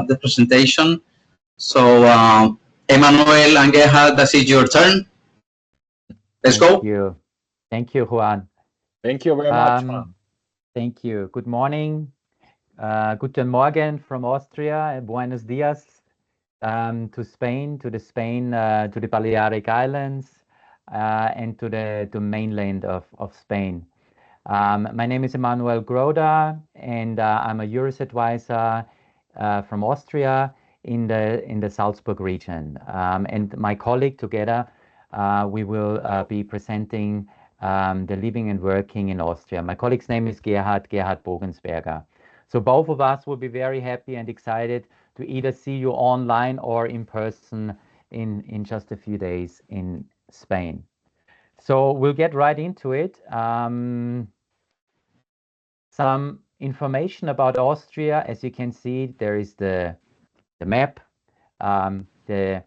the presentation. So, Emmanuel and Gerhard, this is your turn. Let's go. Thank you, Juan. Thank you very much, Juan. Thank you. Good morning. Guten Morgen from Austria. Buenos dias to Spain, to the Balearic Islands, and to the mainland of Spain. My name is Emmanuel Groda, and I'm a EURES advisor from Austria in the Salzburg region. And my colleague together, we will be presenting the living and working in Austria. My colleague's name is Gerhard Bogensberger. So both of us will be very happy and excited to either see you online or in person in just a few days in Spain. So we'll get right into it. Some information about Austria. As you can see, there is the map. The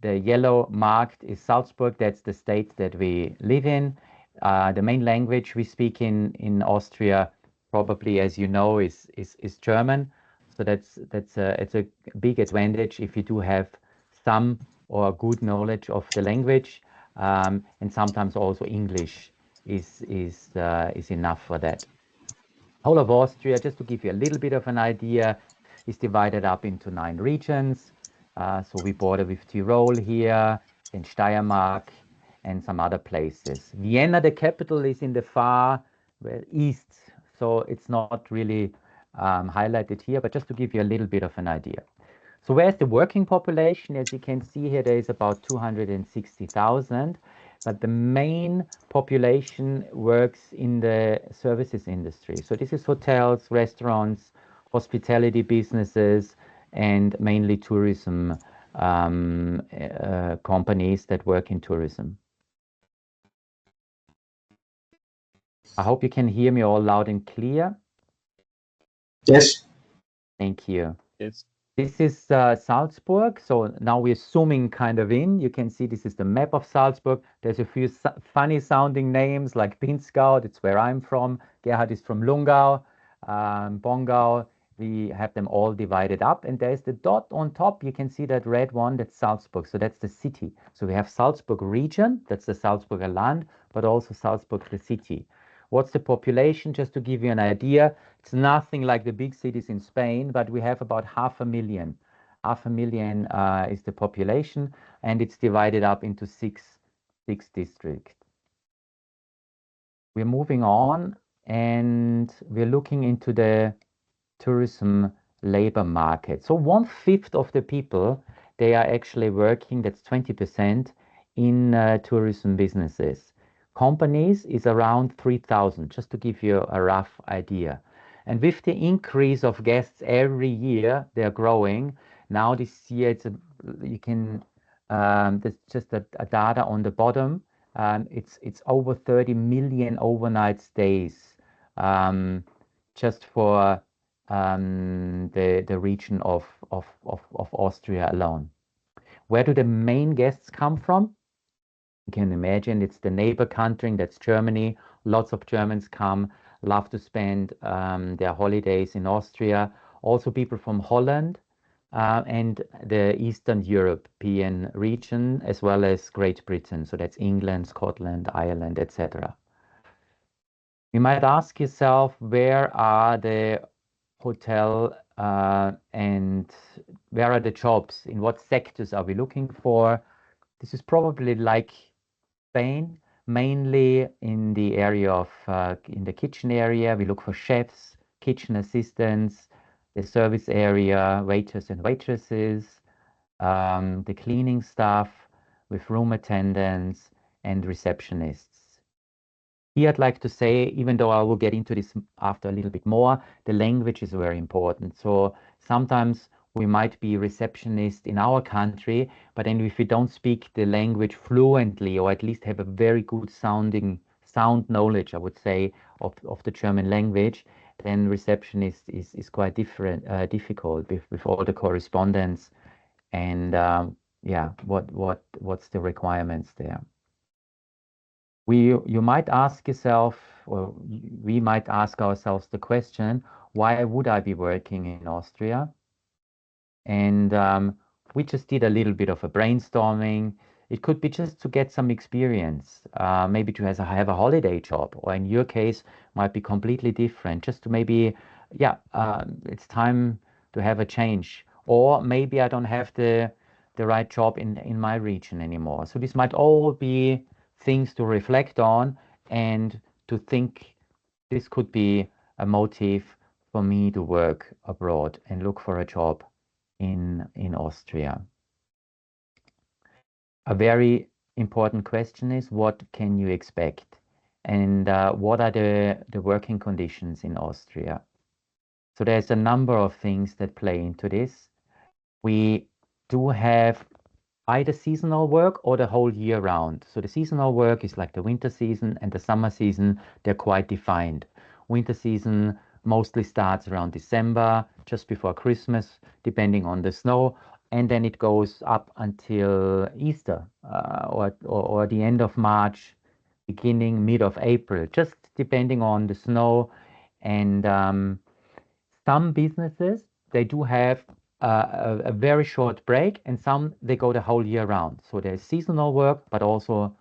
yellow marked is Salzburg. That's the state that we live in. The main language we speak in Austria, probably as you know, is German. So it's a big advantage if you do have some or good knowledge of the language, and sometimes also English is enough for that. Whole of Austria, just to give you a little bit of an idea, is divided up into 9 regions. So we border with Tyrol here, then Steiermark, and some other places. Vienna, the capital, is in the far east, so it's not really highlighted here, but just to give you a little bit of an idea. So where's the working population? As you can see here, there is about 260,000, but the main population works in the services industry. So this is hotels, restaurants, hospitality businesses, and mainly tourism companies that work in tourism. I hope you can hear me all loud and clear. Yes. Thank you. Yes. This is Salzburg. So now we're zooming kind of in. You can see this is the map of Salzburg. There's a few funny sounding names like Pinzgau. That's where I'm from. Gerhard is from Lungau, Bongau. We have them all divided up. And there's the dot on top. You can see that red one. That's Salzburg. So that's the city. So we have Salzburg region. That's the Salzburger Land, but also Salzburg, the city. What's the population? Just to give you an idea, it's nothing like the big cities in Spain, but we have about 500,000. 500,000 is the population, and it's divided up into six districts. We're moving on, and we're looking into the tourism labor market. So 1/5 of the people, they are actually working, that's 20%, in tourism businesses. Companies is around 3,000, just to give you a rough idea. And with the increase of guests every year, they're growing. Now this year, there's just a data on the bottom. It's over 30 million overnight stays, just for the region of Austria alone. Where do the main guests come from? You can imagine it's the neighbor country, that's Germany. Lots of Germans come, love to spend their holidays in Austria. Also people from Holland and the Eastern European region, as well as Great Britain. So that's England, Scotland, Ireland, etc. You might ask yourself, where are the hotel and where are the jobs? In what sectors are we looking for? This is probably like Spain, mainly in the area of in the kitchen area. We look for chefs, kitchen assistants, the service area, waiters and waitresses, the cleaning staff with room attendants and receptionists. Here I'd like to say, even though I will get into this after a little bit more, the language is very important. So sometimes we might be receptionist in our country, but then if we don't speak the language fluently, or at least have a very good sound knowledge, I would say, of the German language, then receptionist is quite difficult with all the correspondence and yeah, what's the requirements there. You might ask yourself, or we might ask ourselves the question, why would I be working in Austria? And we just did a little bit of a brainstorming. It could be just to get some experience, maybe to have a holiday job, or in your case, might be completely different. Just to maybe, yeah, it's time to have a change. Or maybe I don't have the right job in my region anymore. So this might all be things to reflect on and to think this could be a motive for me to work abroad and look for a job in Austria. A very important question is, what can you expect? And what are the working conditions in Austria? So there's a number of things that play into this. We do have either seasonal work or the whole year round. So the seasonal work is like the winter season, and the summer season, they're quite defined. Winter season mostly starts around December, just before Christmas, depending on the snow, and then it goes up until Easter, or the end of March, beginning mid of April, just depending on the snow. And some businesses, they do have a very short break, and some they go the whole year round. So there's seasonal work, but also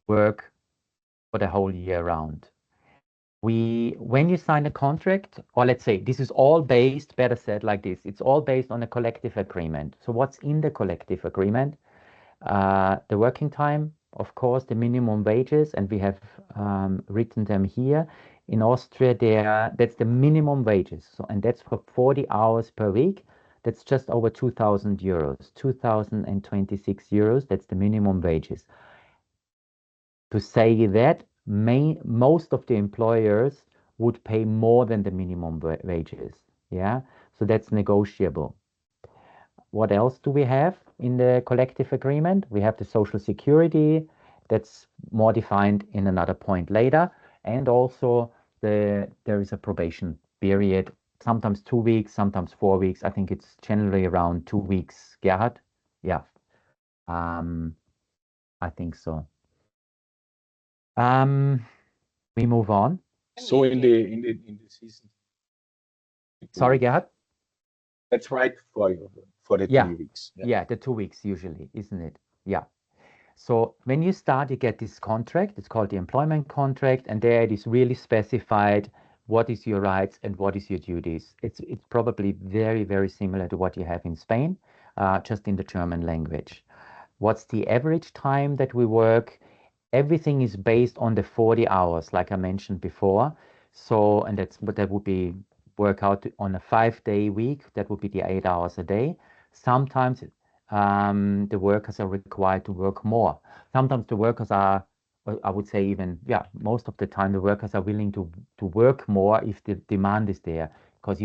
work for the whole year round. When you sign a contract, or let's say this is all based, better said like this, it's all based on a collective agreement. So what's in the collective agreement? The working time, of course, the minimum wages, and we have written them here. In Austria, that's the minimum wages, so, and that's for 40 hours per week. That's just over 2,000 euros, 2,026 euros. That's the minimum wages. To say that, most of the employers would pay more than the minimum wages. Yeah, so that's negotiable. What else do we have in the collective agreement? We have the social security. That's more defined in another point later. And also there is a probation period, sometimes 2 weeks, sometimes 4 weeks. I think it's generally around 2 weeks, Gerhard. Yeah, I think so. We move on. So in the season. Sorry, Gerhard? That's right for you, for the 2 weeks. Yeah, the 2 weeks usually, isn't it? Yeah. So when you start, you get this contract. It's called the employment contract, and there it is really specified what is your rights and what is your duties. It's probably very, very similar to what you have in Spain, just in the German language. What's the average time that we work? Everything is based on the 40 hours, like I mentioned before. So, and that would be work out on a 5-day week. That would be the 8 hours a day. Sometimes the workers are required to work more. Sometimes the workers are, I would say even, yeah, most of the time the workers are willing to work more if the demand is there. Because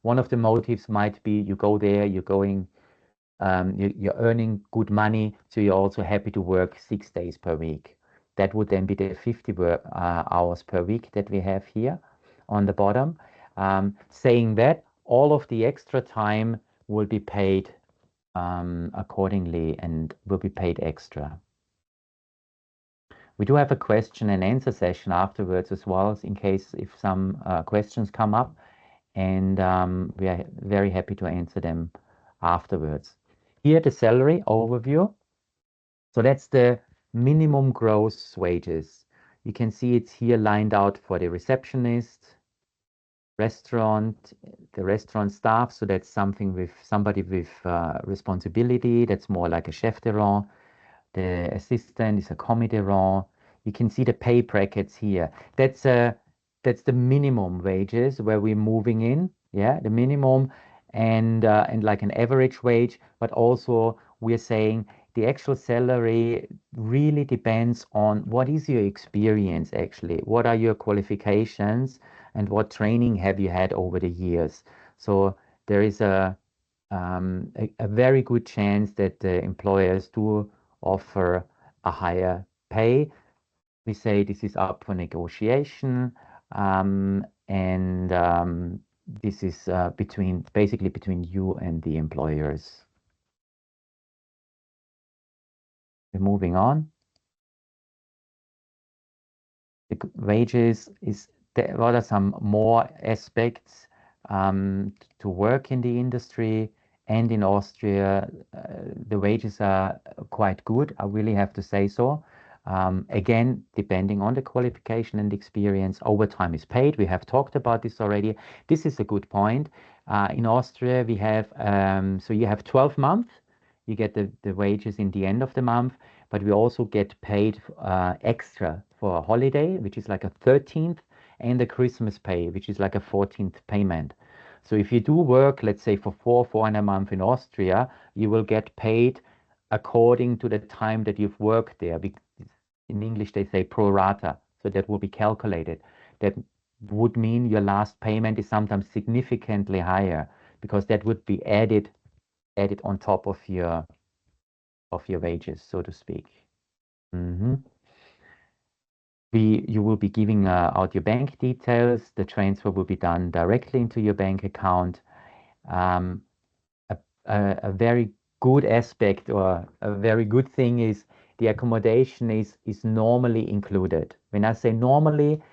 one of the motives might be you go there, you're earning good money, so you're also happy to work 6 days per week. That would then be the 50 hours per week that we have here on the bottom. Saying that, all of the extra time will be paid accordingly and will be paid extra. We do have a question and answer session afterwards as well, in case if some questions come up, and we are very happy to answer them afterwards. Here, the salary overview. So that's the minimum gross wages. You can see it's here lined out for the receptionist, the restaurant staff. So that's somebody with responsibility. That's more like a chef de rang. The assistant is a commis de rang. You can see the pay brackets here. That's the minimum wages where we're moving in. Yeah, the minimum and like an average wage, but also we're saying the actual salary really depends on what is your experience actually, what are your qualifications, and what training have you had over the years. So there is a very good chance that the employers do offer a higher pay. We say this is up for negotiation, and this is basically between you and the employers. We're moving on. The wages what are some more aspects to work in the industry? and in Austria, the wages are quite good. I really have to say so. Again, depending on the qualification and experience, overtime is paid. We have talked about this already. This is a good point. In Austria, we have, so you have 12 months. You get the wages in the end of the month, but we also get paid extra for a holiday, which is like a 13th, and the Christmas pay, which is like a 14th payment. So if you do work, let's say for 4.5 months in Austria, you will get paid according to the time that you've worked there. In English, they say pro rata. So that will be calculated. That would mean your last payment is sometimes significantly higher because that would be added on top of your wages, so to speak. You will be giving out your bank details. The transfer will be done directly into your bank account. A very good aspect or a very good thing is the accommodation is normally included. When I say normally,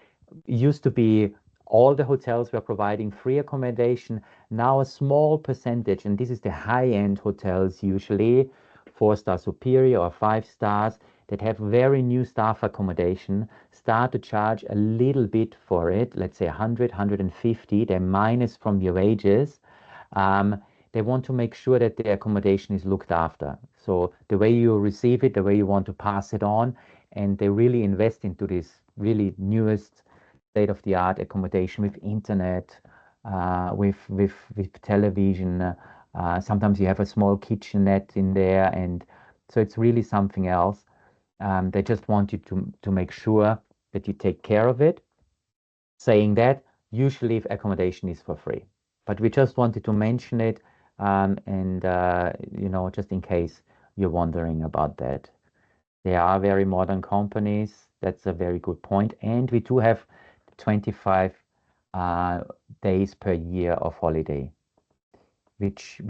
it used to be all the hotels were providing free accommodation. Now a small percentage, and this is the high-end hotels usually, 4-star superior or 5 stars, that have very new staff accommodation, start to charge a little bit for it, let's say 100, 150, they minus from your wages. They want to make sure that the accommodation is looked after. So the way you receive it, the way you want to pass it on, and they really invest into this really newest state-of-the-art accommodation with internet, with television. Sometimes you have a small kitchenette in there, and so it's really something else. They just want you to make sure that you take care of it. Saying that, usually accommodation is for free, but we just wanted to mention it, you know, just in case you're wondering about that. They are very modern companies. That's a very good point. And we do have 25 days per year of holiday, which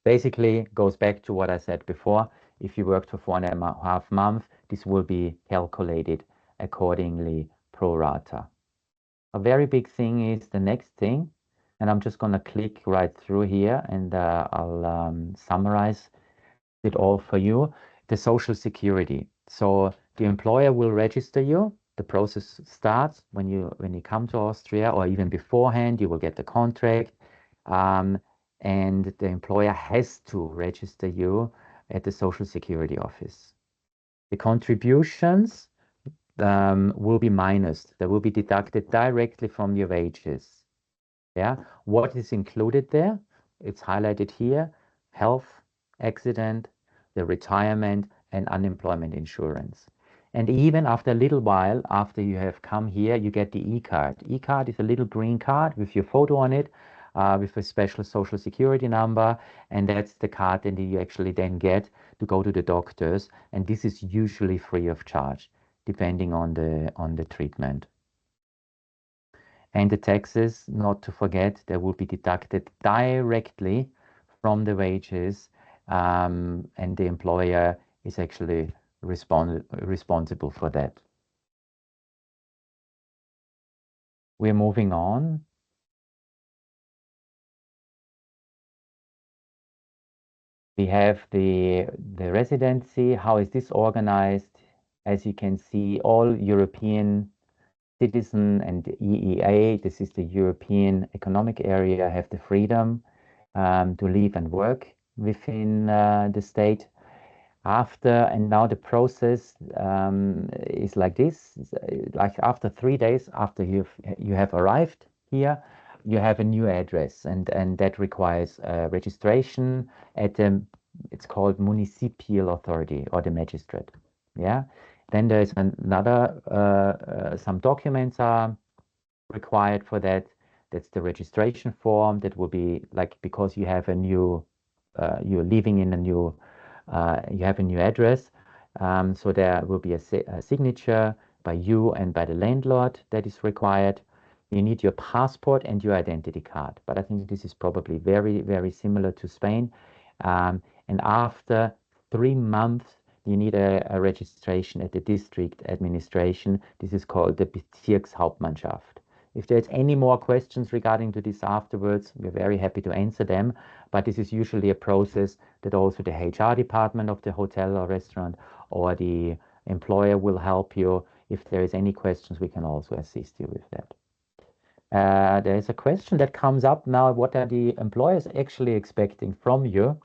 basically goes back to what I said before. If you worked for 4.5 months, this will be calculated accordingly pro rata. A very big thing is the next thing, and I'm just going to click right through here, and I'll summarize it all for you. The Social Security. So the employer will register you. The process starts when you come to Austria, or even beforehand. You will get the contract, and the employer has to register you at the Social Security office. The contributions will be minus. They will be deducted directly from your wages. Yeah. What is included there? It's highlighted here: health, accident, the retirement, and unemployment insurance. And even after a little while, after you have come here, you get the e-card. E-card is a little green card with your photo on it, with a special social security number, and that's the card that you actually then get to go to the doctors, and this is usually free of charge, depending on the treatment. And the taxes, not to forget, they will be deducted directly from the wages, and the employer is actually responsible for that. We're moving on. We have the residency. How is this organized? As you can see, all European citizen and the EEA, this is the European Economic Area, have the freedom to live and work within the state. And now the process is like this. Like after 3 days after you have arrived here, you have a new address, and that requires registration at it's called municipal authority or the magistrate. Yeah. Then there's another some documents are required for that. That's the registration form. That will be like, because you have a new you're living in a new you have a new address, so there will be a signature by you and by the landlord that is required. You need your passport and your identity card, but I think this is probably very, very similar to Spain. And after 3 months, you need a registration at the district administration. This is called the Bezirkshauptmannschaft. If there's any more questions regarding to this afterwards, we're very happy to answer them. But this is usually a process that also the HR department of the hotel or restaurant or the employer will help you. If there is any questions, we can also assist you with that. There is a question that comes up now. What are the employers actually expecting from you?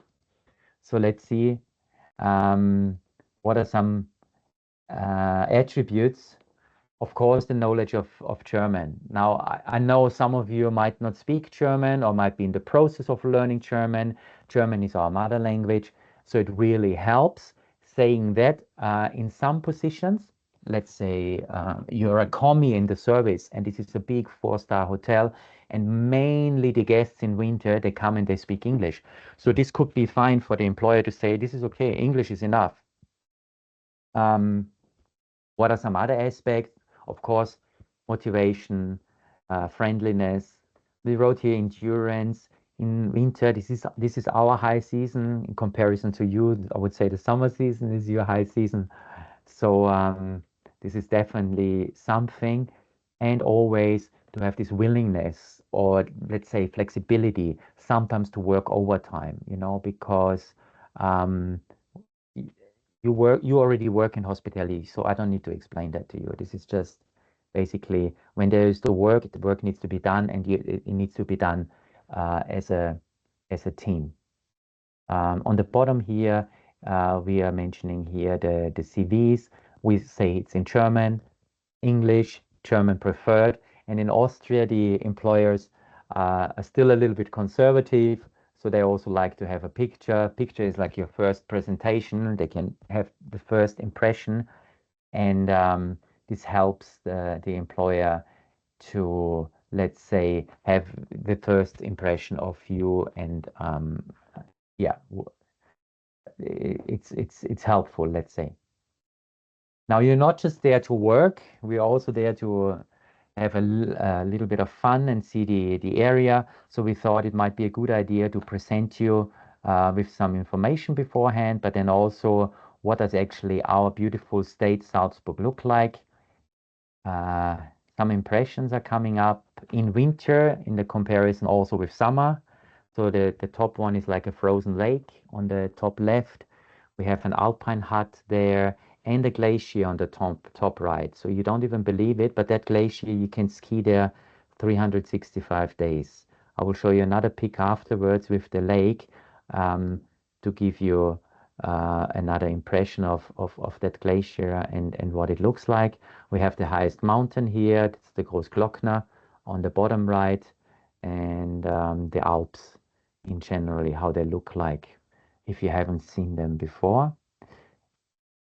So let's see. What are some attributes? Of course, the knowledge of German. Now, I know some of you might not speak German or might be in the process of learning German. German is our mother language, so it really helps. Saying that, in some positions, let's say you're a commie in the service and this is a big 4-star hotel, and mainly the guests in winter, they come and they speak English. So this could be fine for the employer to say, this is okay, English is enough. What are some other aspects? Of course, motivation, friendliness. We wrote here endurance. In winter, this is our high season in comparison to you. I would say the summer season is your high season. So this is definitely something, and always to have this willingness, or let's say flexibility, sometimes to work overtime, you know, because you already work in hospitality, so I don't need to explain that to you. This is just basically when there is the work needs to be done, and it needs to be done as a team. On the bottom here, we are mentioning here the CVs. We say it's in German, English, German preferred, and in Austria the employers are still a little bit conservative. So they also like to have a picture. Picture is like your first presentation. They can have the first impression, and this helps the employer to, let's say, have the first impression of you, and yeah, it's helpful, let's say. Now you're not just there to work. We're also there to have a little bit of fun and see the area. So we thought it might be a good idea to present you with some information beforehand, but then also what does actually our beautiful state Salzburg look like. Some impressions are coming up in winter in the comparison also with summer. So the top one is like a frozen lake on the top left. We have an alpine hut there and a glacier on the top right. So you don't even believe it, but that glacier, you can ski there 365 days. I will show you another pic afterwards with the lake to give you another impression of that glacier and what it looks like. We have the highest mountain here. It's the Großglockner on the bottom right, and the Alps in generally, how they look like if you haven't seen them before.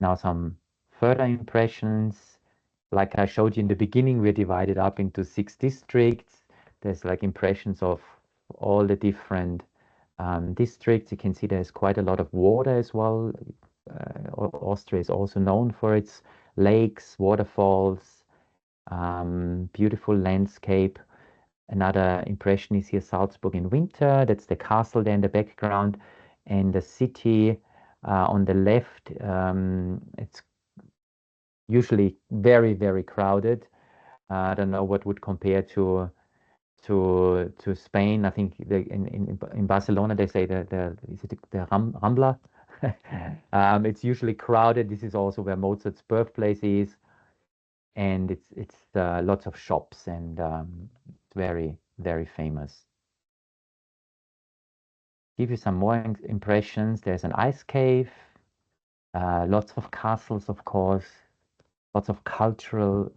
Now some further impressions. Like I showed you in the beginning, we're divided up into 6 districts. There's like impressions of all the different districts. You can see there's quite a lot of water as well. Austria is also known for its lakes, waterfalls, beautiful landscape. Another impression is here Salzburg in winter. That's the castle there in the background, and the city on the left. It's usually very, very crowded. I don't know what would compare to Spain. I think in Barcelona they say the Rambla. It's usually crowded. This is also where Mozart's birthplace is, and it's lots of shops, and it's very, very famous. Give you some more impressions. There's an ice cave, lots of castles, of course, lots of cultural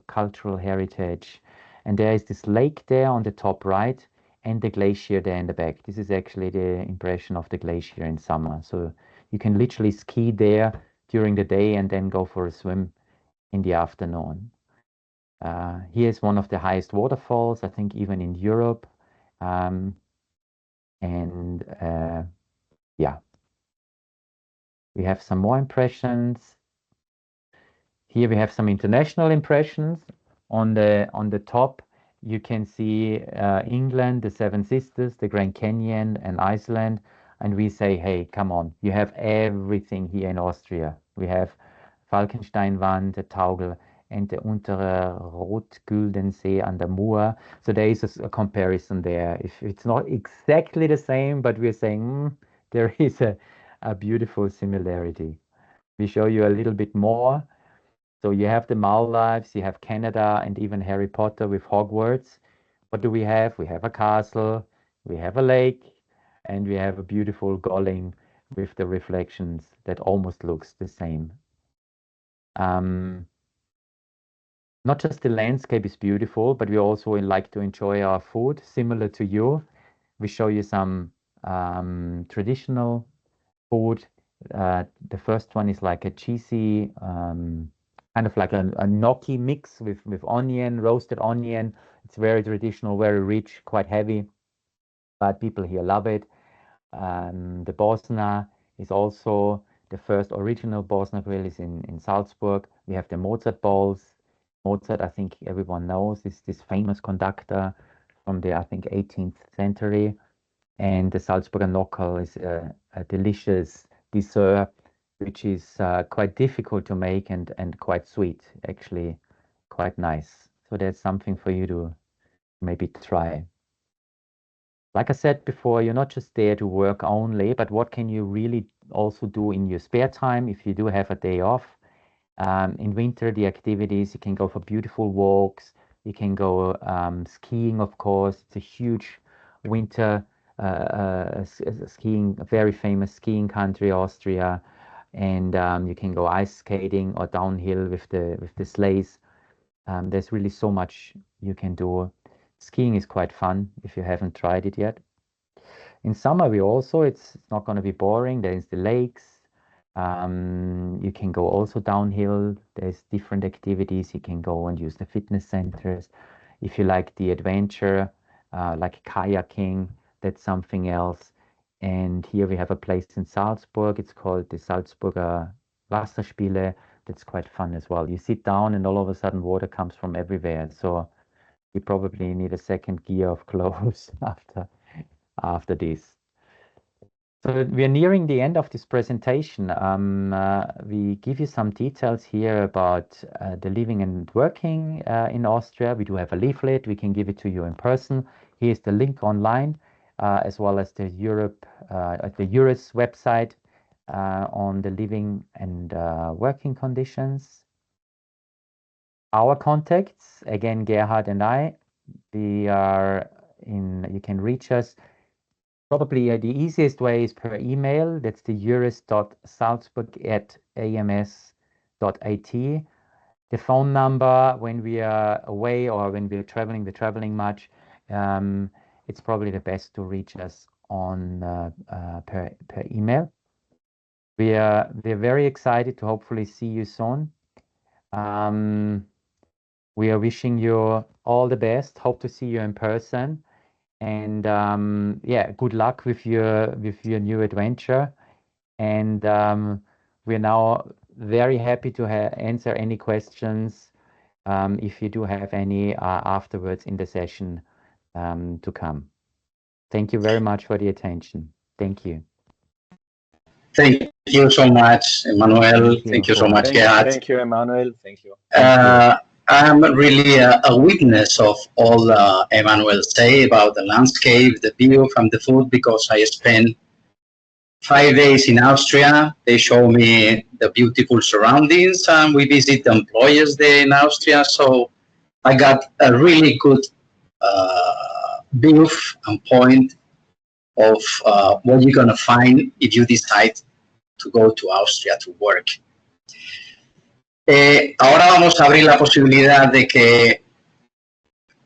heritage. And there is this lake there on the top right, and the glacier there in the back. This is actually the impression of the glacier in summer. So you can literally ski there during the day and then go for a swim in the afternoon. Here's one of the highest waterfalls, I think, even in Europe. Yeah, we have some more impressions. Here we have some international impressions. On the top, you can see England, the Seven Sisters, the Grand Canyon, and Iceland. And we say, hey, come on, you have everything here in Austria. We have Falkensteinwand, the Taugl, and the Untere Rotgüldensee an der Mur. So there is a comparison there. If it's not exactly the same, but we're saying there is a beautiful similarity. We show you a little bit more. So you have the Maldives, you have Canada, and even Harry Potter with Hogwarts. What do we have? We have a castle, we have a lake, and we have a beautiful Golling with the reflections that almost looks the same. Not just the landscape is beautiful, but we also like to enjoy our food, similar to you. We show you some traditional food. The first one is like a cheesy, kind of like a gnocchi mix with onion, roasted onion. It's very traditional, very rich, quite heavy, but people here love it. The Bosna is also the first original Bosna grill is in Salzburg. We have the Mozart bowls. Mozart, I think everyone knows, is this famous conductor from the, I think, 18th century. And the Salzburger Nockerl is a delicious dessert, which is quite difficult to make and quite sweet, actually quite nice. So that's something for you to maybe try. Like I said before, you're not just there to work only, but what can you really also do in your spare time if you do have a day off? In winter, the activities, you can go for beautiful walks. You can go skiing, of course. It's a huge winter skiing, a very famous skiing country, Austria. And you can go ice skating or downhill with the sleighs. There's really so much you can do. Skiing is quite fun if you haven't tried it yet. In summer, it's not going to be boring. There's the lakes. You can go also downhill. There's different activities. You can go and use the fitness centers. If you like the adventure, like kayaking, that's something else. And here we have a place in Salzburg. It's called the Salzburger Wasserspiele. That's quite fun as well. You sit down and all of a sudden water comes from everywhere. So you probably need a second gear of clothes after this. So we're nearing the end of this presentation. We give you some details here about the living and working in Austria. We do have a leaflet. We can give it to you in person. Here's the link online, as well as the EURES website on the living and working conditions. Our contacts, again, Gerhard and I, we are you can reach us. Probably the easiest way is per email. That's the eures.salzburg@ams.at. The phone number, when we are away or when we're traveling much, it's probably the best to reach us on per email. We're very excited to hopefully see you soon. We are wishing you all the best. Hope to see you in person. And yeah, good luck with your new adventure. And we're now very happy to answer any questions if you do have any afterwards in the session to come. Thank you very much for the attention. Thank you. Thank you so much, Emmanuel. Thank you so much, Gerhard. Thank you, Emmanuel. Thank you. I'm really a witness of all Emmanuel say about the landscape, the view from the food, because I spent 5 days in Austria. They show me the beautiful surroundings, and we visit the employers there in Austria. So I got a really good view and point of what you're going to find if you decide to go to Austria to work. Ahora vamos a abrir la posibilidad de que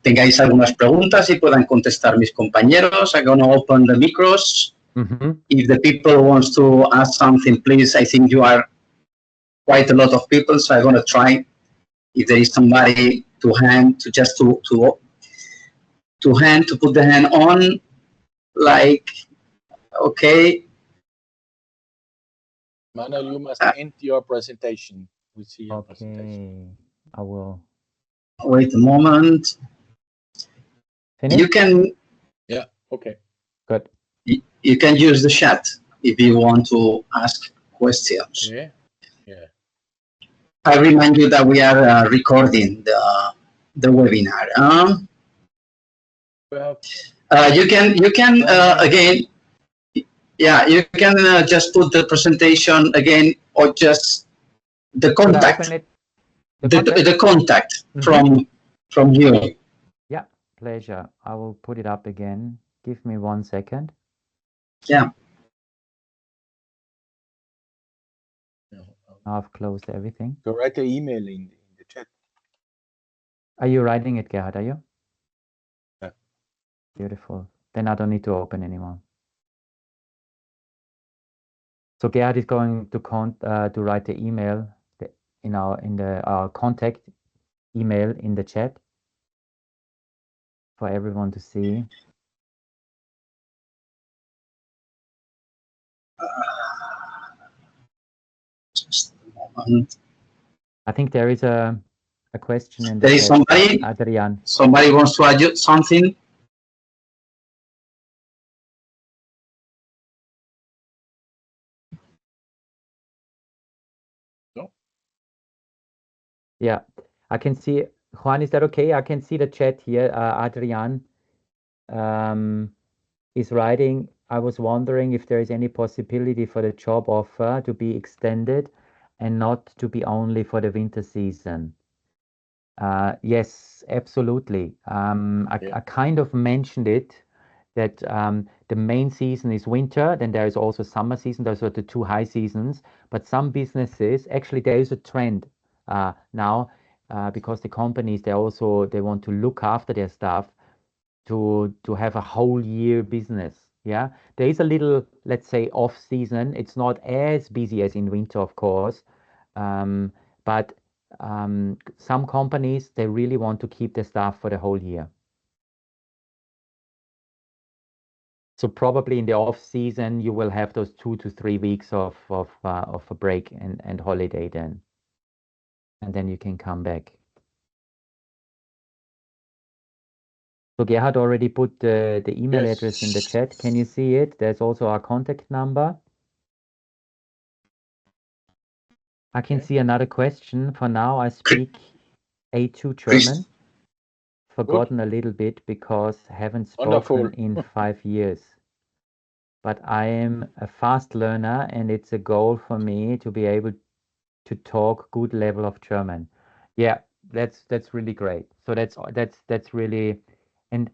tengáis algunas preguntas y puedan contestar mis compañeros. I'm going to open the micros. If the people wants to ask something, please. I think you are quite a lot of people, so I'm going to try. If there is somebody to put the hand on, like, okay. Manuel, you must end your presentation. We see your presentation. I will. Wait a moment. Finish? You can. Yeah. Okay. Good. You can use the chat if you want to ask questions. Yeah. Yeah. I remind you that we are recording the webinar. You can again, yeah, you can just put the presentation again, or just the contact, the contact from you. Yeah, pleasure. I will put it up again. Give me 1 second. Yeah. I've closed everything. So write the email in the chat. Are you writing it, Gerhard? Are you? Yeah. Beautiful. Then I don't need to open anymore. So Gerhard is going to write the email in our contact email in the chat for everyone to see. Just a moment. I think there is a question in the There is chat. somebody. Adrian. Somebody wants to add something. No. Yeah, I can see. Juan, is that okay? I can see the chat here. Adrian is writing. I was wondering if there is any possibility for the job offer to be extended and not to be only for the winter season. Yes, absolutely. I kind of mentioned it that the main season is winter, then there is also summer season. Those are the two high seasons. But some businesses, actually, there is a trend now because the companies they want to look after their staff to have a whole year business. Yeah, there is a little, let's say, off season. It's not as busy as in winter, of course, but some companies they really want to keep their staff for the whole year. So probably in the off season you will have those 2 to 3 weeks of a break and holiday then, and then you can come back. So Gerhard already put the email address in the chat. Can you see it? There's also our contact number. I can see another question. For now, I speak A2 German. Forgotten a little bit because haven't spoken in 5 years. But I am a fast learner, and it's a goal for me to be able to talk good level of German. Yeah, that's really great. So that's really, and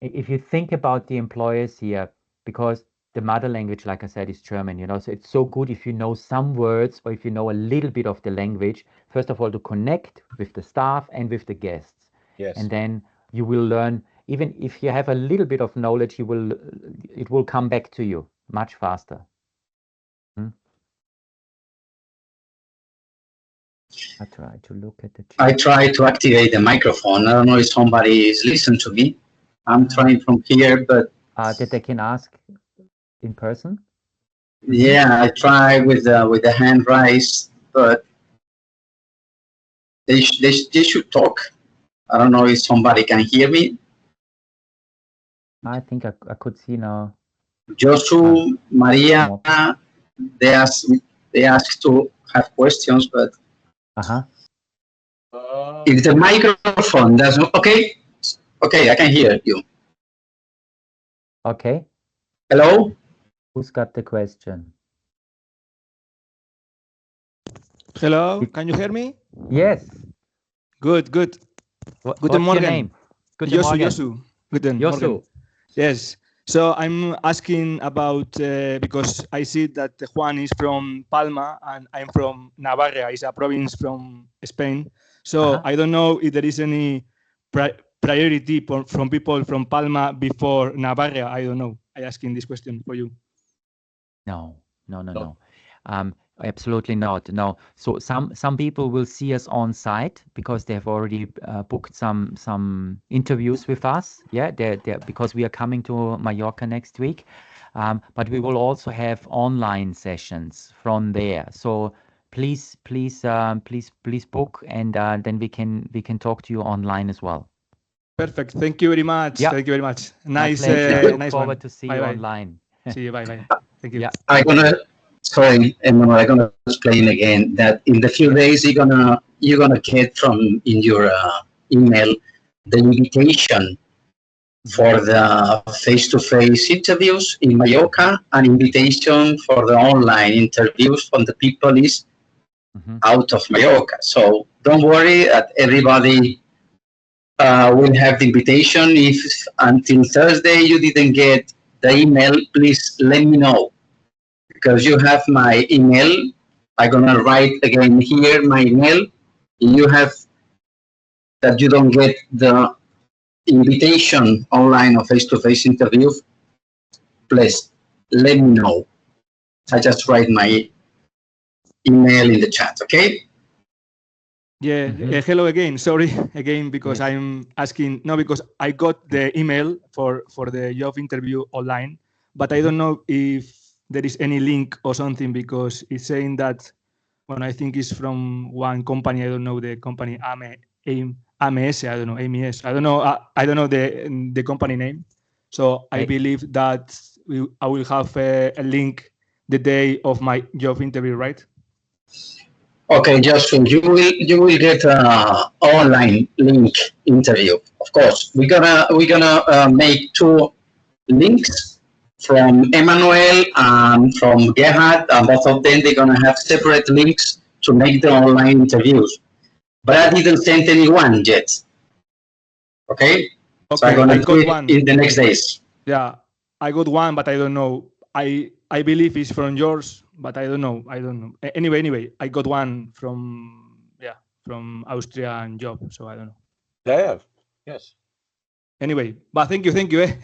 if you think about the employers here, because the mother language, like I said, is German, you know, so it's so good if you know some words or if you know a little bit of the language, first of all, to connect with the staff and with the guests. Yes. And then you will learn, even if you have a little bit of knowledge, it will come back to you much faster. I try to look at the chat. I try to activate the microphone. I don't know if somebody is listening to me. I'm trying from here, but that they can ask in person. Yeah, I try with the hand raised, but they should talk. I don't know if somebody can hear me. I think I could see now. Joshua, Maria, they asked to have questions, but if the microphone doesn't, okay, I can hear you. Okay. Hello. Who's got the question? Hello, can you hear me? Yes. Good. What's your name? Josu. Guten Josu. Morgen. Yes. So I'm asking about, because I see that Juan is from Palma and I'm from Navarra, it's a province from Spain. So I don't know if there is any priority from people from Palma before Navarra. I don't know. I'm asking this question for you. No. Absolutely not. No. So some people will see us on site because they have already booked some interviews with us. Yeah, they're because we are coming to Mallorca next week. But we will also have online sessions from there. So please book, and then we can talk to you online as well. Perfect. Thank you very much. Yeah. Thank you very much. Nice. Look nice forward one. to see bye you bye. online. See you. Bye bye. Thank you. Yeah. sorry, Emmanuel, I'm gonna explain again that in the few days you're gonna get from in your email the invitation for the face-to-face interviews in Mallorca, an invitation for the online interviews from the people is out of Mallorca. So don't worry that everybody will have the invitation. If until Thursday you didn't get the email, please let me know, because you have my email. I'm gonna write again here my email. You have that you don't get the invitation online or face-to-face interview, please let me know. I just write my email in the chat, okay? Yeah, hello again. Sorry again, because I'm asking, no, because I got the email for the job interview online, but I don't know if there is any link or something, because it's saying that, well, I think it's from one company. I don't know the company, AMS, I don't know, AMS. I don't know the company name. So I believe that I will have a link the day of my job interview, right? Okay, Joshua, you will get an online link interview. Of course, we're gonna make two links from Emmanuel and from Gerhard, and both of them they're gonna have separate links to make the online interviews. But I didn't send anyone yet. Okay, so I'm gonna do it in the next days. Yeah, I got one, but I don't know. I believe it's from yours, but I don't know. Anyway, I got one from Austria and job, so I don't know. Yeah. Yes. Anyway, but thank you. Thank you for all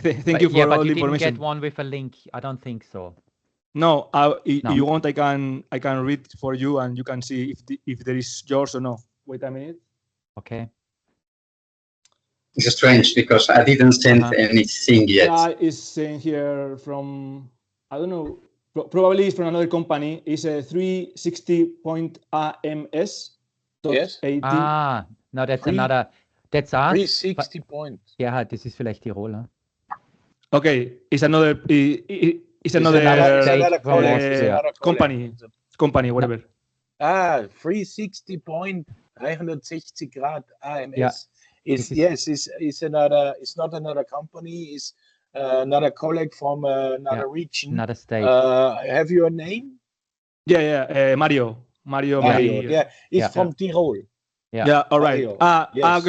the information. You didn't get one with a link. I don't think so. No, if you want, I can read for you, and you can see if there is yours or no. Wait a minute. Okay. It's strange because I didn't send anything yet. Yeah, it's saying here from, I don't know, probably it's from another company. It's a 360.ams. Yes. No, that's another. That's us. 360 points. Yeah, this is vielleicht Tirol. Huh? Okay, it's another. It's another company, whatever. 360.360 Grad AMS. It's another. It's not another company. It's another colleague from another region, another state. Have you a name? Yeah. Mario. Yeah, it's from Tirol. Yeah. All right. Yes.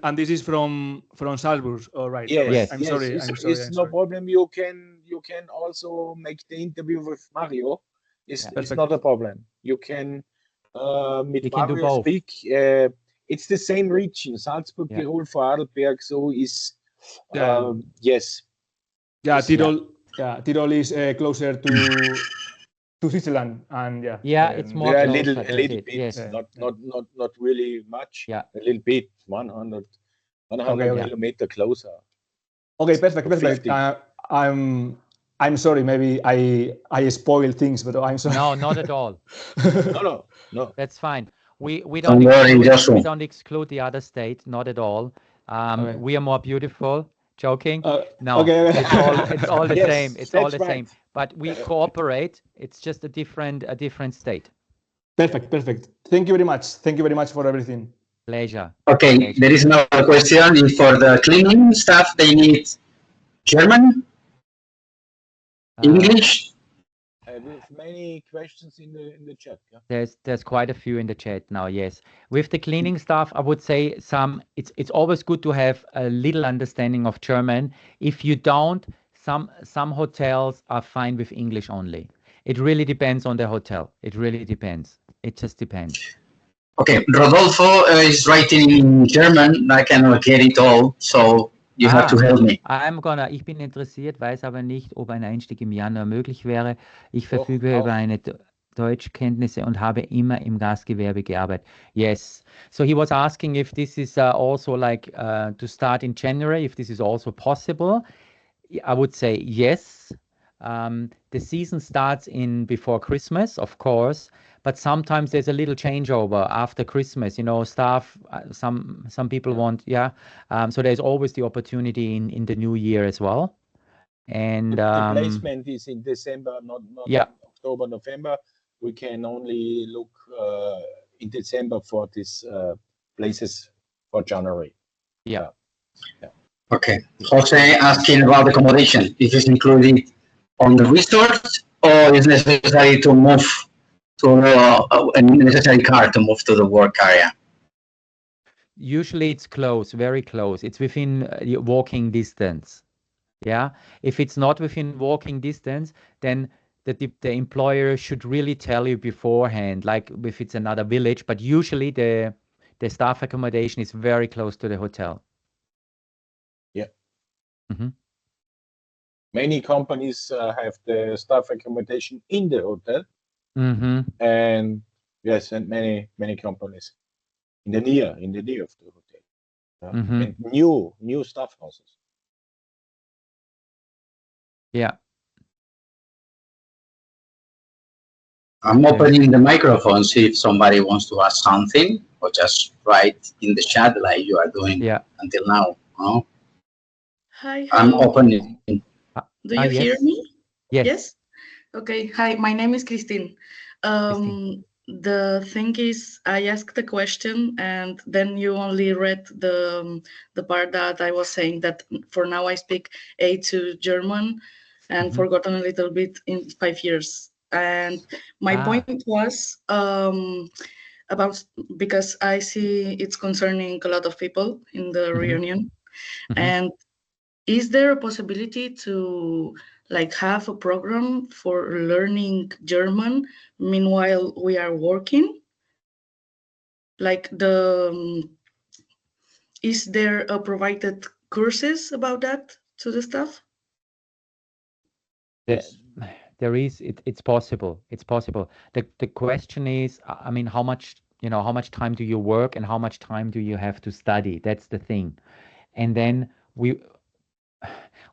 And this is from Salzburg. All right. Yes. I'm sorry. It's no problem. You can also make the interview with Mario. It's not a problem. You can with Mario speak. It's the same region, Salzburg, Tirol, Vorarlberg. So is yes. Yeah, Tirol. Yeah, Tirol is closer to Switzerland, and it's more a closer. little bit. Yes. Not really much. Yeah, a little bit. 100 kilometer closer. Okay, perfect. I'm sorry. Maybe I spoil things, but I'm sorry. No, not at all. No. That's fine. We don't exclude the other state, not at all. We are more beautiful. Joking? No. Okay. It's all the same. It's all the same. But we cooperate. It's just a different state. Perfect. Thank you very much. Thank you very much for everything. Pleasure. Okay, there is another question. If for the cleaning staff they need German, English. With many questions in the chat. Yeah? There's quite a few in the chat now. Yes, with the cleaning staff, I would say it's always good to have a little understanding of German. If you don't, some hotels are fine with English only. It really depends on the hotel. It really depends. It just depends. Okay, Rodolfo is writing in German. I cannot get it all, so you have to help me. Ich bin interessiert, weiß aber nicht, ob ein Einstieg im Januar möglich wäre. Ich verfüge über eine Deutschkenntnisse und habe immer im Gastgewerbe gearbeitet. Yes. So he was asking if this is also like to start in January, if this is also possible. I would say yes. The season starts before Christmas, of course, but sometimes there's a little changeover after Christmas. You know, staff, some people want, so there's always the opportunity in the new year as well. And the placement is in December, not October, November. We can only look in December for these places for January. Yeah. Okay. Jose asking about accommodation. If it's included on the resort or is necessary to move to a necessary car to move to the work area? Usually it's close, very close. It's within walking distance. Yeah. If it's not within walking distance, then the employer should really tell you beforehand, like if it's another village, but usually the staff accommodation is very close to the hotel. Yeah. Mm-hmm. Many companies have the staff accommodation in the hotel. Mm-hmm. And yes, and many companies in the near of the hotel. Mm-hmm. And new staff houses. Yeah. I'm opening the microphone, see if somebody wants to ask something, or just write in the chat like you are doing until now. No? Hi, I'm hello. opening. Do you hear me? Yes. Okay. Hi, my name is Christine. Christine. The thing is, I asked the question and then you only read the part that I was saying that for now I speak A2 German and forgotten a little bit in 5 years. And my point was about, because I see it's concerning a lot of people in the reunion. And is there a possibility to like have a program for learning German meanwhile we are working? Like is there a provided courses about that to the staff? Yes. There is. It's possible. It's possible. The question is, I mean, how much time do you work and how much time do you have to study? That's the thing. And then we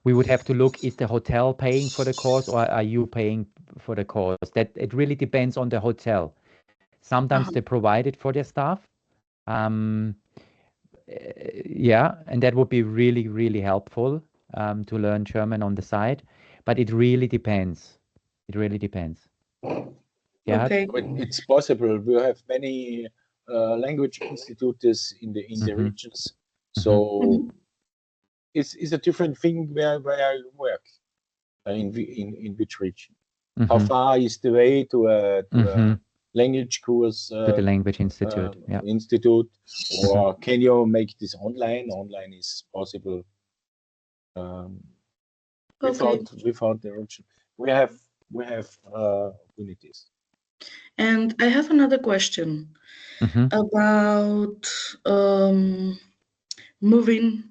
would have to look, is the hotel paying for the course or are you paying for the course? That it really depends on the hotel. Sometimes they provide it for their staff. Yeah, and that would be really, really helpful to learn German on the side. But it really depends. It really depends. Yeah. Okay. It's possible. We have many language institutes in the regions. So it's a different thing where I work, in which region. How far is the way to a language course? To the language institute. Institute, or can you make this online? Online is possible. Without the region, we have opportunities. And I have another question about moving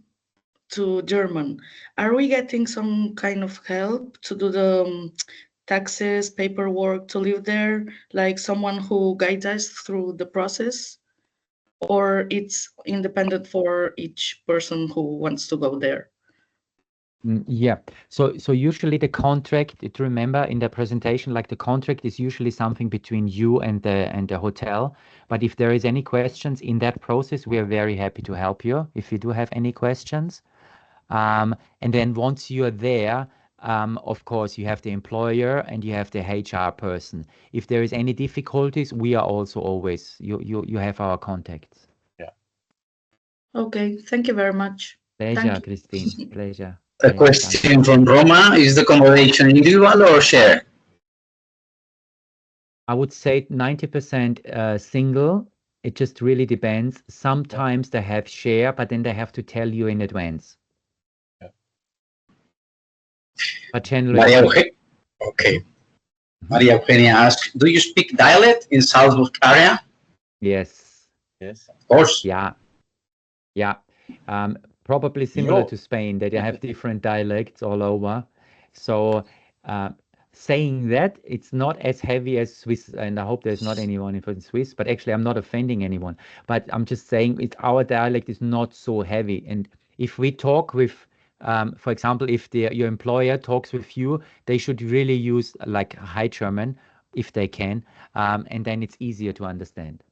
to German. Are we getting some kind of help to do the taxes, paperwork to live there, like someone who guides us through the process? Or it's independent for each person who wants to go there? Yeah. So usually the contract, to remember in the presentation, like the contract is usually something between you and the hotel. But if there is any questions in that process, we are very happy to help you if you do have any questions. And then once you are there, of course, you have the employer and you have the HR person. If there is any difficulties, we are also always, you have our contacts. Yeah. Okay. Thank you very much. Pleasure, Christine. Pleasure. A question from Roma, is the accommodation individual or share? I would say 90% single. It just really depends. Sometimes they have share, but then they have to tell you in advance. Yeah. But generally, okay. Maria Eugenia asks, do you speak dialect in Salzburg area? Yes. Yes. Of course. Yeah. Yeah. Probably similar to Spain, that they have different dialects all over. So saying that, it's not as heavy as Swiss, and I hope there's not anyone in Swiss, but actually I'm not offending anyone. But I'm just saying our dialect is not so heavy. And if we talk with, for example, if your employer talks with you, they should really use like High German if they can, and then it's easier to understand.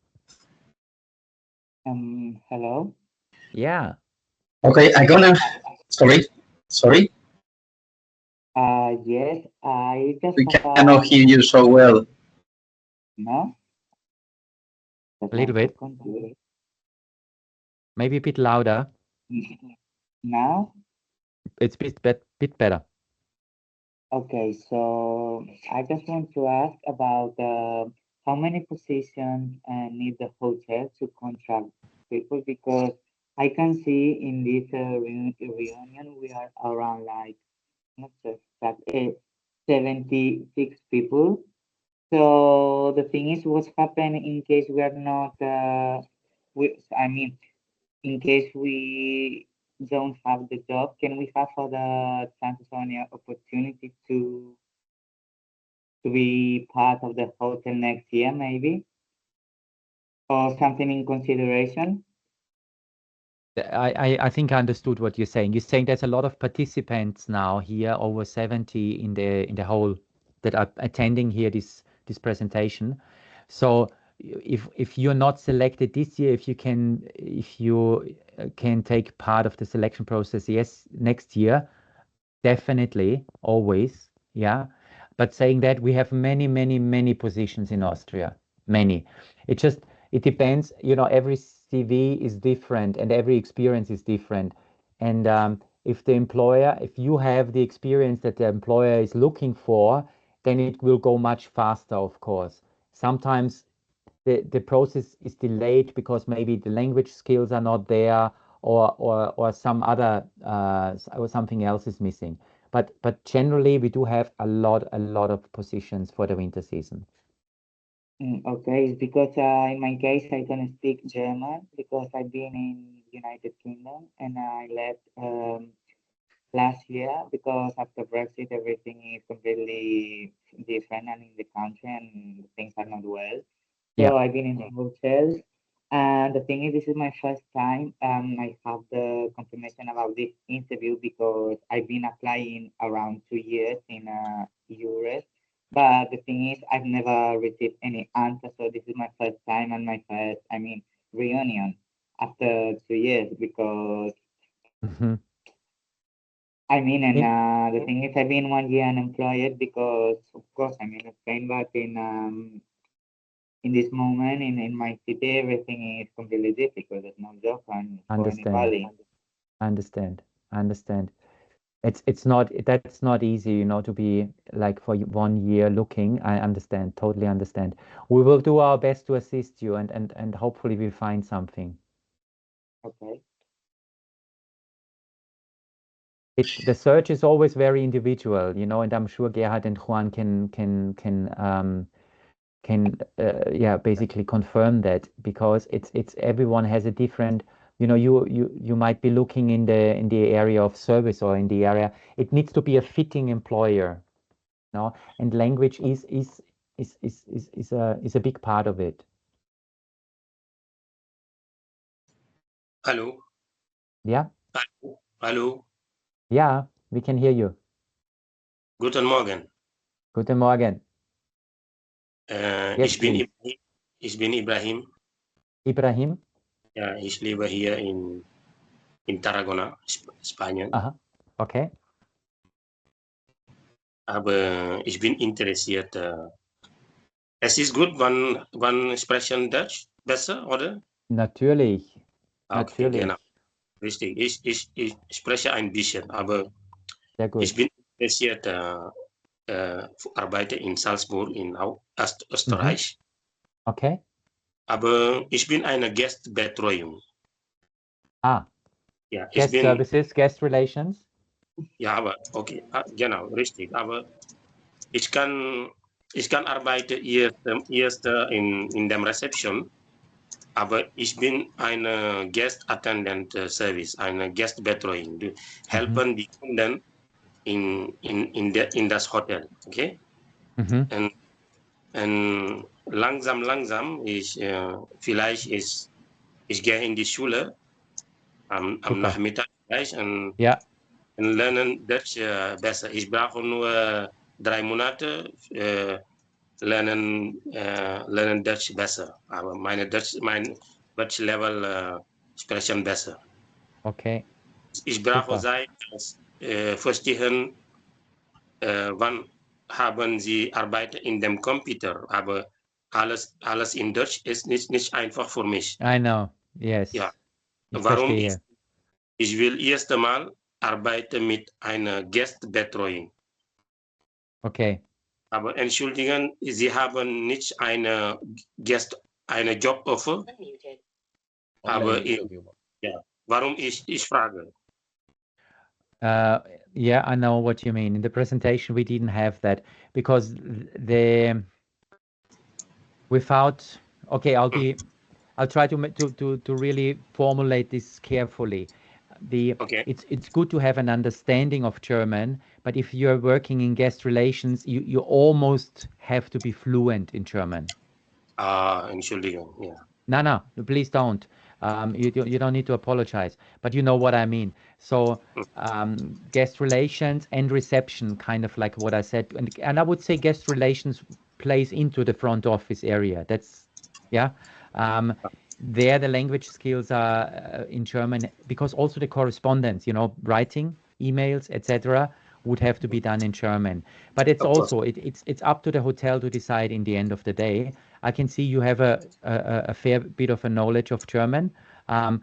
Hello? Yeah. Okay, I'm gonna, sorry. Yes, I just We have cannot hear you so well. no. A little bit. Maybe a bit louder. Now? It's bit better. Okay, so I just want to ask about how many positions need the hotel to contract people, because I can see in this reunion we are around like not just that 76 people. So the thing is, what's happened in case we are not I mean, in case we don't have the job, can we have other chances or any opportunity to be part of the hotel next year, maybe, or something in consideration? I think I understood what you're saying. You're saying there's a lot of participants now here, over 70 in the whole, that are attending here this presentation. So if you're not selected this year, if you can take part of the selection process, yes, next year, definitely, always, yeah. But saying that, we have many positions in Austria, many. It depends, every CV is different and every experience is different. And if you have the experience that the employer is looking for, then it will go much faster, of course. Sometimes the process is delayed because maybe the language skills are not there, or some other or something else is missing. But generally we do have a lot of positions for the winter season. Okay, it's because in my case I don't speak German because I've been in United Kingdom and I left last year because after Brexit everything is completely different and in the country and things are not well. So Yeah. I've been in the hotels, and the thing is, this is my first time. I have the confirmation about this interview because I've been applying around 2 years in EURES. But the thing is, I've never received any answer. So this is my first time and my first, reunion after 2 years because Mhm. the thing is, I've been 1 year unemployed because, of course, I'm in Spain, but in this moment in my city, everything is completely difficult. There's no job and for anybody. Understand. That's not easy, to be like for 1 year looking. I understand, totally understand. We will do our best to assist you and hopefully we'll find something. Okay. The search is always very individual, and I'm sure Gerhard and Juan can basically confirm that, because it's everyone has a different, you might be looking in the area of service or in the area. It needs to be a fitting employer, and language is a big part of it. Hello. Yeah. Hallo. Yeah, we can hear you. Guten Morgen. Guten Morgen. Yes, ich bin Ibrahim. Ibrahim? Ja, ich lebe hier in Tarragona, Spanien. Aha, okay. Aber ich bin interessiert. Es ist gut, wann sprechen Deutsch besser, oder? Natürlich. Okay, genau. Richtig. Ich spreche ein bisschen, aber sehr gut. Ich bin interessiert, arbeite in Salzburg in Österreich. Okay. Aber ich bin eine Gastbetreuung. Ah. Ja, Guest Services, Guest Relations. Ja, aber okay, genau, richtig. Aber ich kann arbeiten erst in der Reception, aber ich bin eine Guest Attendant Service, eine Gastbetreuung. Die helfen die Kunden in das Hotel, okay? Und langsam vielleicht ich gehe in die Schule am Nachmittag gleich und lernen Deutsch besser. Ich brauche nur 3 Monate lernen Deutsch besser. Aber mein Deutsch-Level sprechen besser. Okay. Ich brauche Zeit, verstehen wann haben Sie Arbeit in dem Computer? Aber alles in Deutsch ist nicht einfach für mich. I know, yes. Ja. Ich Warum verstehe. ich will erst einmal arbeiten mit einer Gastbetreuung. Okay. Aber entschuldigen, Sie haben nicht eine Joboffer? Aber warum ich frage? Yeah, I know what you mean. In the presentation, we didn't have that because I'll try to really formulate this carefully. It's good to have an understanding of German, but if you're working in guest relations, you almost have to be fluent in German. Entschuldigung, yeah. No, please don't. You don't need to apologize, but you know what I mean. So guest relations and reception, kind of like what I said, and I would say guest relations plays into the front office area. That's there the language skills are in German, because also the correspondence, writing, emails, etc., would have to be done in German. But it's also it's up to the hotel to decide in the end of the day. I can see you have a fair bit of a knowledge of German, and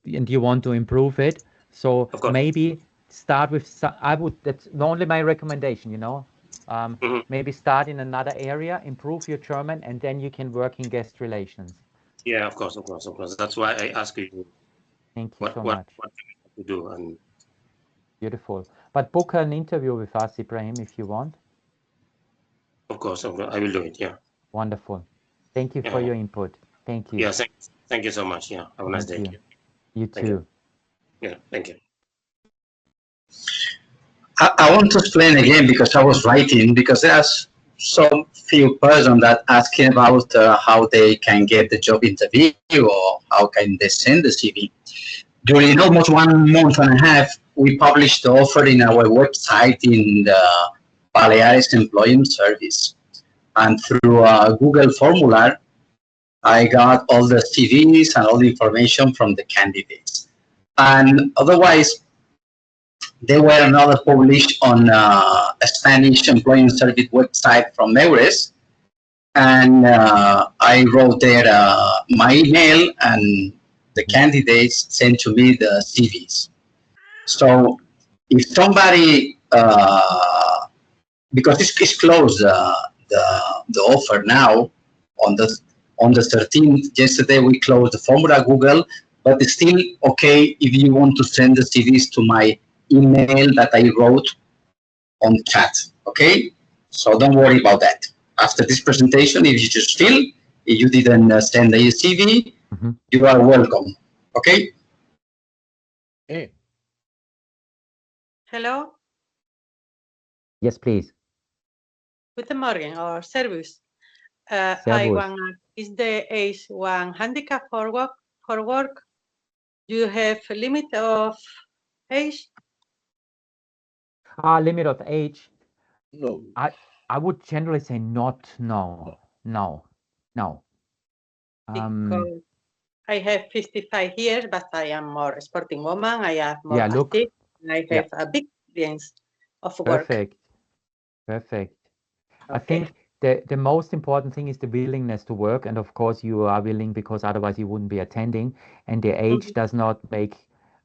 you want to improve it. So maybe start with that's only my recommendation, maybe start in another area, improve your German, and then you can work in guest relations. Yeah, of course. That's why I ask you. Thank you so much. What to do and. Beautiful. But book an interview with us, Ibrahim, if you want. Of course, I will do it. Yeah. Wonderful. Thank you for your input. Thank you. Yeah, thank you so much. Yeah, have a nice day. You too. Yeah, thank you. I want to explain again, because I was writing, because there's so few persons that asking about how they can get the job interview or how can they send the CV. During almost 1 month and a half, we published the offer in our website in the Baleares Employment Service. And through a Google formula, I got all the CVs and all the information from the candidates. And otherwise, they were not published on a Spanish employment service website from EURES. And I wrote there my email, and the candidates sent to me the CVs. So if somebody, because it's closed, the offer now on the 13th, yesterday we closed the formula Google, but it's still okay if you want to send the CVs to my email that I wrote on chat, okay? So don't worry about that. After this presentation, if you just feel, if you didn't send the CV, you are welcome, okay? Hey. Hello? Yes, please. Guten Morgen, or Servus. Is the age one handicap for work? Do you have a limit of age? Limit of age? No. I would generally say not, no. Because I have 55 years, but I am more sporting woman. I have more active. I have a big experience of work. Perfect. Okay. I think the most important thing is the willingness to work, and of course you are willing, because otherwise you wouldn't be attending, and the age does not make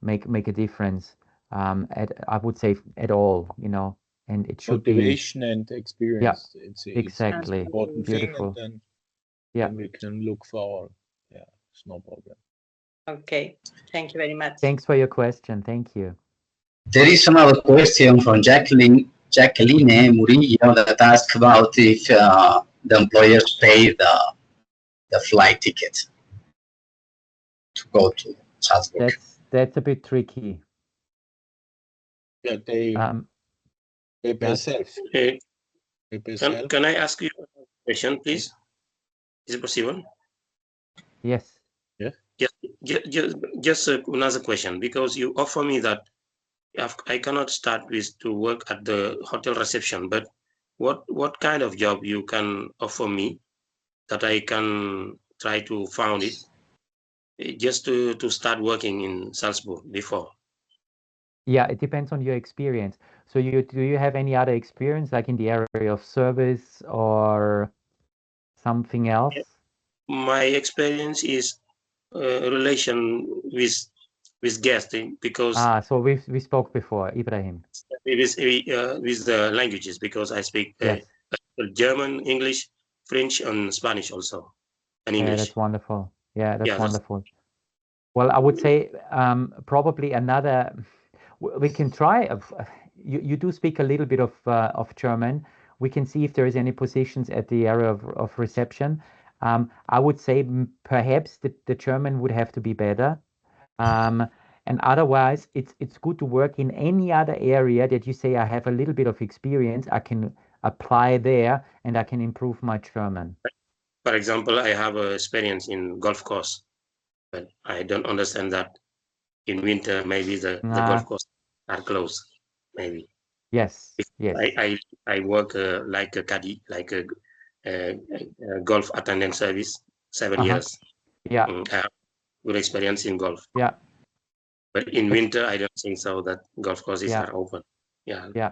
a difference, I would say, at all, and it should motivation and experience. Yeah, exactly. It's an important Beautiful. thing, and then we can look for, it's no problem. Okay, thank you very much. Thanks for your question. Thank you. There is another question from Jacqueline Murillo that asked about if the employers pay the flight ticket to go to Salzburg. That's a bit tricky. Yeah, they pay self. Can I ask you a question, please? Is it possible? Yes. Just another question, because you offer me that I cannot start to work at the hotel reception, but what kind of job you can offer me that I can try to find it just to start working in Salzburg before? Yeah, it depends on your experience. So do you have any other experience, like in the area of service or something else? My experience is relation with guests, because so we spoke before, Ibrahim. With the languages, because I speak German, English, French, and Spanish also, and English. Yeah, that's wonderful. Yeah, that's wonderful. Well, I would say probably another. We can try. You do speak a little bit of German. We can see if there is any positions at the area of reception. I would say perhaps the German would have to be better. And otherwise, it's good to work in any other area that you say I have a little bit of experience. I can apply there, and I can improve my German. For example, I have experience in golf course, but I don't understand that in winter maybe the golf course are closed. Maybe. Yes. Yes. I work like a caddy, like a golf attendant service, 7 years. Yeah. I have good experience in golf. Yeah. But in winter, I don't think so that golf courses are open. Yeah. Yeah.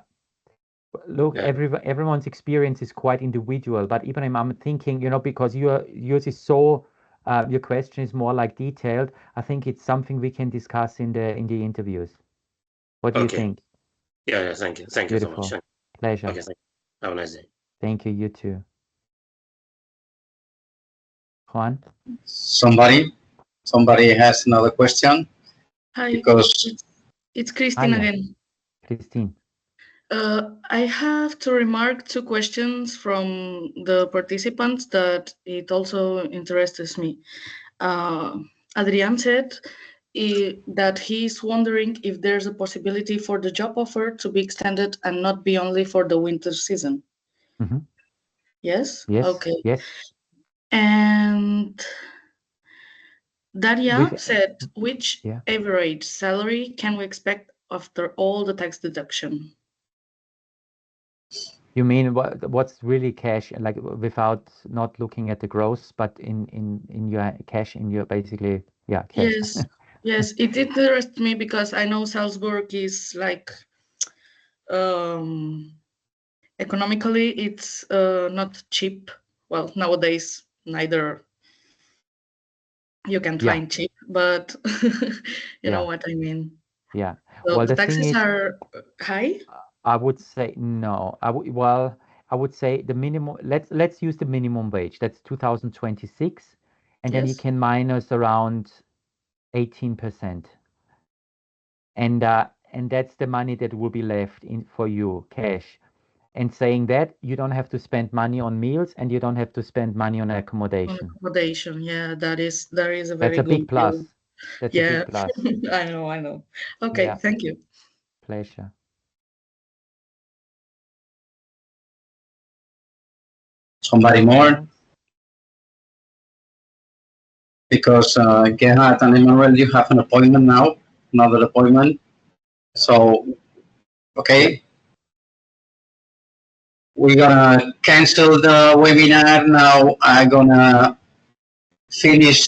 Look, everyone's experience is quite individual, but even I'm thinking, because yours is so, your question is more like detailed. I think it's something we can discuss in the interviews. What do you think? Yeah, thank you. Thank you so much. Pleasure. Okay, thank you. Have a nice day. Thank you, you too. Juan? Somebody has another question? Hi, because it's Christine again. Christine. I have to remark 2 questions from the participants that it also interests me. Adrian said that he's wondering if there's a possibility for the job offer to be extended and not be only for the winter season. Mm-hmm. Yes? Yes. Okay. Yes. And Daria said, which average salary can we expect after all the tax deduction? You mean what's really cash, like without not looking at the gross, but in your cash, in your basically, cash. Yes, yes, it interests me because I know Salzburg is like economically it's not cheap. Well, nowadays neither you can find cheap, but you know what I mean. Yeah. So the taxes are high. I would say no. I would say the minimum. Let's use the minimum wage. That's 2026, and then you can minus around 18%, and that's the money that will be left in for you, cash. And saying that, you don't have to spend money on meals, and you don't have to spend money on accommodation. On accommodation, yeah, that is a very good. That's a big plus. That's a big plus. I know. Okay, thank you. Pleasure. Somebody more? Because Gerhard and Emmanuel, you have an appointment now, another appointment. So, okay. We're gonna cancel the webinar now. I'm gonna finish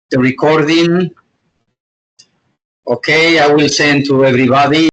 the recording. Okay, I will send to everybody.